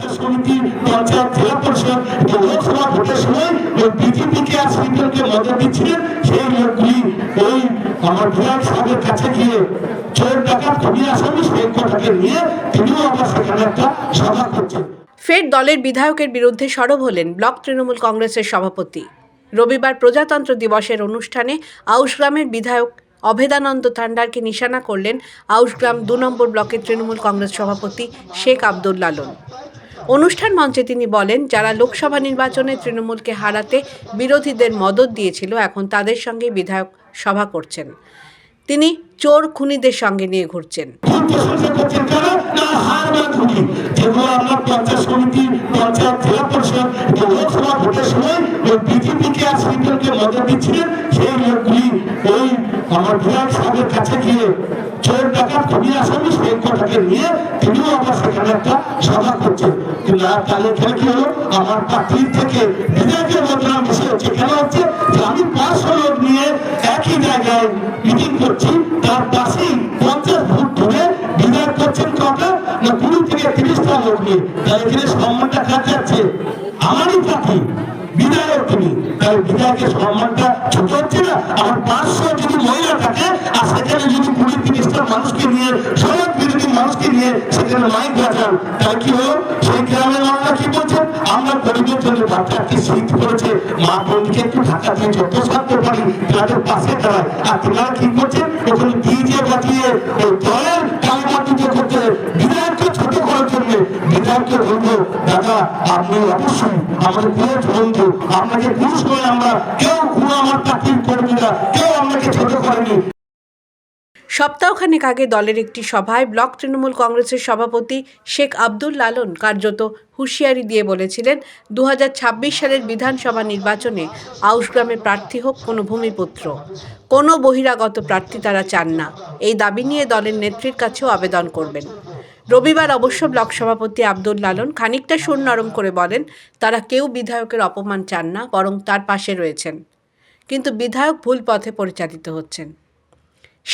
পঞ্চায়েত সমিতি, পঞ্চায়েত, জেলা পরিষদ, লোকসভা ভোটের সময় ওই বিজেপিকে আর সিপিএমকে মদত দিচ্ছিলেন। সেই লোকগুলি ওই আমার বিধায়ক সাহেবের কাছে গিয়ে চোর ডাকাত খুবই আসামি সেই কথাকে নিয়ে তিনিও আবার সেখানে একটা সভা করছেন। ফের দলের বিধায়কের বিরুদ্ধে সরব হলেন ব্লক তৃণমূল কংগ্রেসের সভাপতি। রবিবার প্রজাতন্ত্র দিবসের অনুষ্ঠানে আউশগ্রামের বিধায়ক অভেদানন্দ থান্ডারকে নিশানা করলেন আউশগ্রাম ২ নম্বর ব্লকের তৃণমূল কংগ্রেস সভাপতি শেখ আব্দুল লালন। অনুষ্ঠান মঞ্চে তিনি বলেন, যারা লোকসভা নির্বাচনে তৃণমূলকে হারাতে বিরোধীদের মদত দিয়েছিল, এখন তাদের সঙ্গে বিধায়ক সভা করছেন। তিনি চোর খুনিদের সঙ্গে নিয়ে ঘুরছেন। যেগুলো আমরা পঞ্চায়েত সমিতি, পঞ্চায়েত, জেলা পরিষদ, লোকসভা ভোটের সময় ওই বিজেপিকে আর সিপিএমকে মদত দিচ্ছিলেন। সেই লোকগুলি ওই আমার বিধায়ক সাহেবের কাছে গিয়ে চোর ডাকাত খুবই আসামি সেই কথাকে নিয়ে তিনিও আবার সেখানে একটা সভা করছেন। কিন্তু তাহলে এখানে কি হলো, আমার পার্টির থেকে বিধায়কের বদনাম বেশি হচ্ছে। কেন হচ্ছে যে আমি 500 লোক নিয়ে একই জায়গায় মিটিং করছি, তার পাশেই 50 ফুট ধরে বিধায়ক করছেন কটা না 20 থেকে 30টা লোক নিয়ে। তাই এখানে সম্মানটা কাজ যাচ্ছে আমারই পার্টি বিধায়ক তিনি, তাই বিধায়কের সম্মানটা ছোট হচ্ছে না। আমার 500 যদি মহিলা থাকে আর সেখানে যদি 20-30টা মানুষকে নিয়ে, সমাজ বিরোধী মানুষকে নিয়ে সেখানে মাইক বাজান, তাই কি হলো? সেই গ্রামের মানুষরা কি বলছেন, আমরা গরিবের জন্য বাচ্চাকে শীত করেছে, মা বোনকে একটু ঢাকা দিয়ে যত সারতে পারি তাদের পাশে দাঁড়ায়। আর তোমরা কি করছেন, ওখানে ডিজে বাজিয়ে ওই দলের কালমাটিতে করতে বিধায়ককে ছোট করার জন্য। বিধায়ককে বলবো, দাদা আপনি অবশ্যই আমাদের প্রিয় বন্ধু, আপনাকে কোনো সময় আমরা কেউ কোনো আমার পার্টির কর্মীরা কেউ আমাকে ছোট করেনি। সপ্তাহখানেক আগে দলের একটি সভায় ব্লক তৃণমূল কংগ্রেসের সভাপতি শেখ আব্দুল লালন কার্যত হুঁশিয়ারি দিয়ে বলেছিলেন, 2026 সালের বিধানসভা নির্বাচনে আউশগ্রামের প্রার্থী হোক কোনো ভূমিপুত্র, কোনো বহিরাগত প্রার্থী তারা চান না। এই দাবি নিয়ে দলের নেত্রীর কাছেও আবেদন করবেন। রবিবার অবশ্য ব্লক সভাপতি আব্দুল লালন খানিকটা সুর নরম করে বলেন, তারা কেউ বিধায়কের অপমান চান না, বরং তার পাশে রয়েছেন। কিন্তু বিধায়ক ভুল পথে পরিচালিত হচ্ছেন।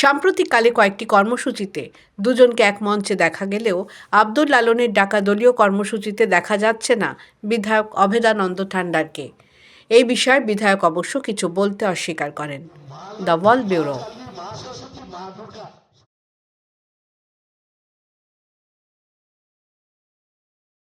সাম্প্রতিককালে কয়েকটি কর্মসূচিতে দুজনকে এক মঞ্চে দেখা গেলেও আব্দুল লালনের ডাকা দলীয় কর্মসূচিতে দেখা যাচ্ছে না বিধায়ক অভেদানন্দ থান্ডারকে। এই বিষয়ে বিধায়ক অবশ্য কিছু বলতে অস্বীকার করেন। The wall bureau.